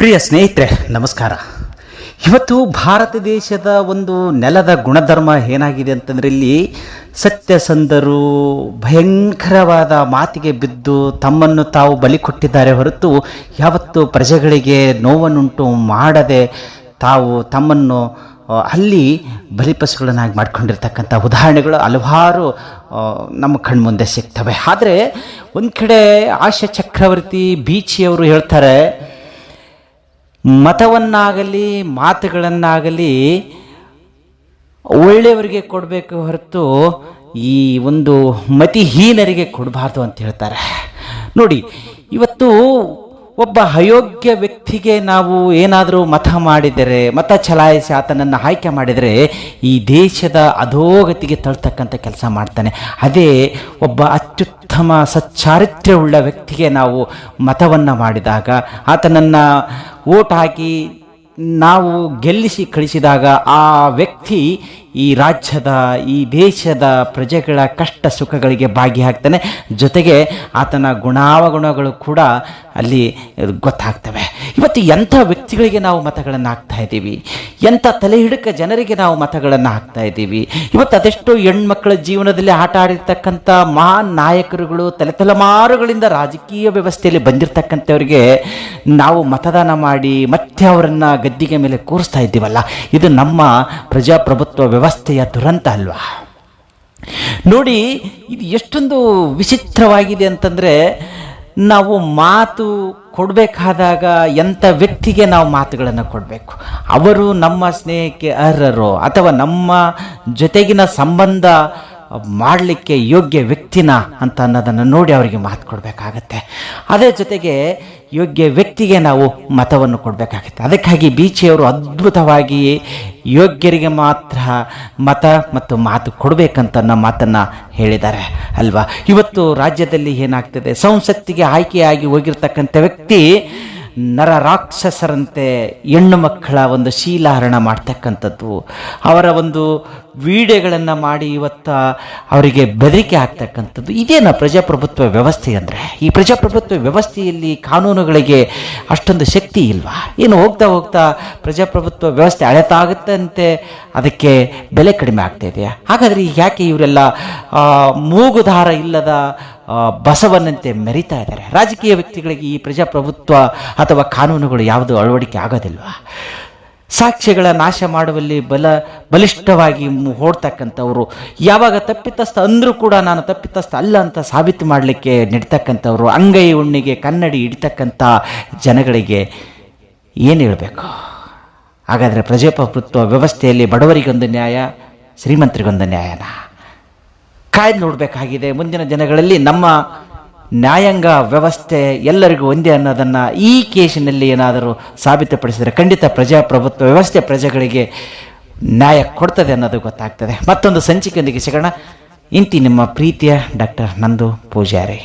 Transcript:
ಪ್ರಿಯ ಸ್ನೇಹಿತರೆ, ನಮಸ್ಕಾರ. ಇವತ್ತು ಭಾರತ ದೇಶದ ಒಂದು ನೆಲದ ಗುಣಧರ್ಮ ಏನಾಗಿದೆ ಅಂತಂದರೆ, ಇಲ್ಲಿ ಸತ್ಯಸಂಧರು ಭಯಂಕರವಾದ ಮಾತಿಗೆ ಬಿದ್ದು ತಮ್ಮನ್ನು ತಾವು ಬಲಿ ಕೊಟ್ಟಿದ್ದಾರೆ ಹೊರತು ಯಾವತ್ತು ಪ್ರಜೆಗಳಿಗೆ ನೋವನ್ನುಂಟು ಮಾಡದೆ ತಾವು ತಮ್ಮನ್ನು ಅಲ್ಲಿ ಬಲಿಪಶುಗಳನ್ನಾಗಿ ಮಾಡ್ಕೊಂಡಿರ್ತಕ್ಕಂಥ ಉದಾಹರಣೆಗಳು ಹಲವಾರು ನಮ್ಮ ಕಣ್ಮುಂದೆ ಸಿಗ್ತವೆ. ಆದರೆ ಒಂದು ಕಡೆ ಆಶಾ ಚಕ್ರವರ್ತಿ ಬೀಚಿಯವರು ಹೇಳ್ತಾರೆ, ಮತವನ್ನಾಗಲಿ ಮಾತುಗಳನ್ನಾಗಲಿ ಒಳ್ಳೆಯವರಿಗೆ ಕೊಡಬೇಕು ಹೊರತು ಈ ಒಂದು ಮತಿಹೀನರಿಗೆ ಕೊಡಬಾರ್ದು ಅಂತ ಹೇಳ್ತಾರೆ. ನೋಡಿ, ಇವತ್ತು ಒಬ್ಬ ಅಯೋಗ್ಯ ವ್ಯಕ್ತಿಗೆ ನಾವು ಏನಾದರೂ ಮತ ಮಾಡಿದರೆ, ಮತ ಚಲಾಯಿಸಿ ಆತನನ್ನು ಆಯ್ಕೆ ಮಾಡಿದರೆ ಈ ದೇಶದ ಅಧೋಗತಿಗೆ ತಳ್ತಕ್ಕಂಥ ಕೆಲಸ ಮಾಡ್ತಾನೆ. ಅದೇ ಒಬ್ಬ ಅತ್ಯುತ್ತಮ ಸಚ್ಚಾರಿತ್ರ್ಯವುಳ್ಳ ವ್ಯಕ್ತಿಗೆ ನಾವು ಮತವನ್ನು ಮಾಡಿದಾಗ, ಆತನನ್ನು ವೋಟ್ ಹಾಕಿ ನಾವು ಗೆಲ್ಲಿಸಿ ಕಳಿಸಿದಾಗ ಆ ವ್ಯಕ್ತಿ ಈ ರಾಜ್ಯದ, ಈ ದೇಶದ ಪ್ರಜೆಗಳ ಕಷ್ಟ ಸುಖಗಳಿಗೆ ಭಾಗಿಯಾಗ್ತಾನೆ. ಜೊತೆಗೆ ಆತನ ಗುಣಾವಗುಣಗಳು ಕೂಡ ಅಲ್ಲಿ ಗೊತ್ತಾಗ್ತವೆ. ಇವತ್ತು ಎಂಥ ವ್ಯಕ್ತಿಗಳಿಗೆ ನಾವು ಮತಗಳನ್ನು ಹಾಕ್ತಾ ಇದ್ದೀವಿ, ಎಂಥ ತಲೆ ಹಿಡಕ ಜನರಿಗೆ ನಾವು ಮತಗಳನ್ನು ಹಾಕ್ತಾ ಇದ್ದೀವಿ. ಇವತ್ತು ಅದೆಷ್ಟೋ ಹೆಣ್ಮಕ್ಕಳ ಜೀವನದಲ್ಲಿ ಆಟ ಆಡಿರ್ತಕ್ಕಂಥ ಮಹಾನ್ ನಾಯಕರುಗಳು, ತಲೆತಲೆಮಾರುಗಳಿಂದ ರಾಜಕೀಯ ವ್ಯವಸ್ಥೆಯಲ್ಲಿ ಬಂದಿರತಕ್ಕಂಥವ್ರಿಗೆ ನಾವು ಮತದಾನ ಮಾಡಿ ಮತ್ತೆ ಅವರನ್ನು ಗದ್ದಿಗೆ ಮೇಲೆ ಕೂರಿಸ್ತಾ ಇದ್ದೀವಲ್ಲ, ಇದು ನಮ್ಮ ಪ್ರಜಾಪ್ರಭುತ್ವ ವ್ಯವಸ್ಥೆಯ ದುರಂತ ಅಲ್ವಾ? ನೋಡಿ, ಇದು ಎಷ್ಟೊಂದು ವಿಚಿತ್ರವಾಗಿದೆ ಅಂತಂದರೆ, ನಾವು ಮಾತು ಕೊಡಬೇಕಾದಾಗ ಎಂಥ ವ್ಯಕ್ತಿಗೆ ನಾವು ಮಾತುಗಳನ್ನು ಕೊಡಬೇಕು, ಅವರು ನಮ್ಮ ಸ್ನೇಹಕ್ಕೆ ಅರ್ಹರೋ ಅಥವಾ ನಮ್ಮ ಜೊತೆಗಿನ ಸಂಬಂಧ ಮಾಡಲಿಕ್ಕೆ ಯೋಗ್ಯ ವ್ಯಕ್ತಿನ ಅಂತ ಅನ್ನೋದನ್ನು ನೋಡಿ ಅವರಿಗೆ ಮಾತು ಕೊಡಬೇಕಾಗತ್ತೆ. ಅದೇ ಜೊತೆಗೆ ಯೋಗ್ಯ ವ್ಯಕ್ತಿಗೆ ನಾವು ಮತವನ್ನು ಕೊಡಬೇಕಾಗುತ್ತೆ. ಅದಕ್ಕಾಗಿ ಬೀಚಿಯವರು ಅದ್ಭುತವಾಗಿ ಯೋಗ್ಯರಿಗೆ ಮಾತ್ರ ಮತ ಮತ್ತು ಮಾತು ಕೊಡಬೇಕಂತ ಅನ್ನೋ ಮಾತನ್ನು ಹೇಳಿದ್ದಾರೆ ಅಲ್ವಾ? ಇವತ್ತು ರಾಜ್ಯದಲ್ಲಿ ಏನಾಗ್ತದೆ, ಸಂಸತ್ತಿಗೆ ಆಯ್ಕೆಯಾಗಿ ಹೋಗಿರ್ತಕ್ಕಂಥ ವ್ಯಕ್ತಿ ನರರಾಕ್ಷಸರಂತೆ ಹೆಣ್ಣು ಮಕ್ಕಳ ಒಂದು ಶೀಲಹರಣ ಮಾಡ್ತಕ್ಕಂಥದ್ದು, ಅವರ ಒಂದು ವಿಡಿಯೋಗಳನ್ನು ಮಾಡಿ ಇವತ್ತು ಅವರಿಗೆ ಬೆದರಿಕೆ ಆಗ್ತಕ್ಕಂಥದ್ದು, ಇದೇನ ಪ್ರಜಾಪ್ರಭುತ್ವ ವ್ಯವಸ್ಥೆ ಅಂದರೆ? ಈ ಪ್ರಜಾಪ್ರಭುತ್ವ ವ್ಯವಸ್ಥೆಯಲ್ಲಿ ಕಾನೂನುಗಳಿಗೆ ಅಷ್ಟೊಂದು ಶಕ್ತಿ ಇಲ್ವಾ? ಏನು ಹೋಗ್ತಾ ಹೋಗ್ತಾ ಪ್ರಜಾಪ್ರಭುತ್ವ ವ್ಯವಸ್ಥೆ ಅಳೆತಾಗುತ್ತಂತೆ ಅದಕ್ಕೆ ಬೆಲೆ ಕಡಿಮೆ ಆಗ್ತಾ ಇದೆಯಾ? ಹಾಗಾದರೆ ಯಾಕೆ ಇವರೆಲ್ಲ ಮೂಗುದಾರ ಇಲ್ಲದ ಬಸವನಂತೆ ಮೆರಿತಾ ಇದ್ದಾರೆ? ರಾಜಕೀಯ ವ್ಯಕ್ತಿಗಳಿಗೆ ಈ ಪ್ರಜಾಪ್ರಭುತ್ವ ಅಥವಾ ಕಾನೂನುಗಳು ಯಾವುದು ಅಳವಡಿಕೆ ಆಗೋದಿಲ್ವಾ? ಸಾಕ್ಷ್ಯಗಳ ನಾಶ ಮಾಡುವಲ್ಲಿ ಬಲಿಷ್ಠವಾಗಿ ಓಡ್ತಕ್ಕಂಥವ್ರು, ಯಾವಾಗ ತಪ್ಪಿತಸ್ಥ ಅಂದರೂ ಕೂಡ ನಾನು ತಪ್ಪಿತಸ್ಥ ಅಲ್ಲ ಅಂತ ಸಾಬೀತು ಮಾಡಲಿಕ್ಕೆ ನಿಡ್ತಕ್ಕಂಥವ್ರು, ಅಂಗೈ ಉಣ್ಣಿಗೆ ಕನ್ನಡಿ ಹಿಡಿತಕ್ಕಂಥ ಜನಗಳಿಗೆ ಏನು ಹೇಳಬೇಕು? ಹಾಗಾದರೆ ಪ್ರಜಾಪ್ರಭುತ್ವ ವ್ಯವಸ್ಥೆಯಲ್ಲಿ ಬಡವರಿಗೊಂದು ನ್ಯಾಯ, ಶ್ರೀಮಂತರಿಗೊಂದು ನ್ಯಾಯನ ಕಾಯ್ದು ನೋಡಬೇಕಾಗಿದೆ. ಮುಂದಿನ ದಿನಗಳಲ್ಲಿ ನಮ್ಮ ನ್ಯಾಯಾಂಗ ವ್ಯವಸ್ಥೆ ಎಲ್ಲರಿಗೂ ಒಂದೇ ಅನ್ನೋದನ್ನು ಈ ಕೇಸಿನಲ್ಲಿ ಏನಾದರೂ ಸಾಬೀತುಪಡಿಸಿದರೆ ಖಂಡಿತ ಪ್ರಜಾಪ್ರಭುತ್ವ ವ್ಯವಸ್ಥೆ ಪ್ರಜೆಗಳಿಗೆ ನ್ಯಾಯ ಕೊಡ್ತದೆ ಅನ್ನೋದು ಗೊತ್ತಾಗ್ತದೆ. ಮತ್ತೊಂದು ಸಂಚಿಕೆಯೊಂದಿಗೆ ಸಿಗೋಣ. ಇಂತಿ ನಿಮ್ಮ ಪ್ರೀತಿಯ ಡಾಕ್ಟರ್ ನಂದು ಪೂಜಾರಿ.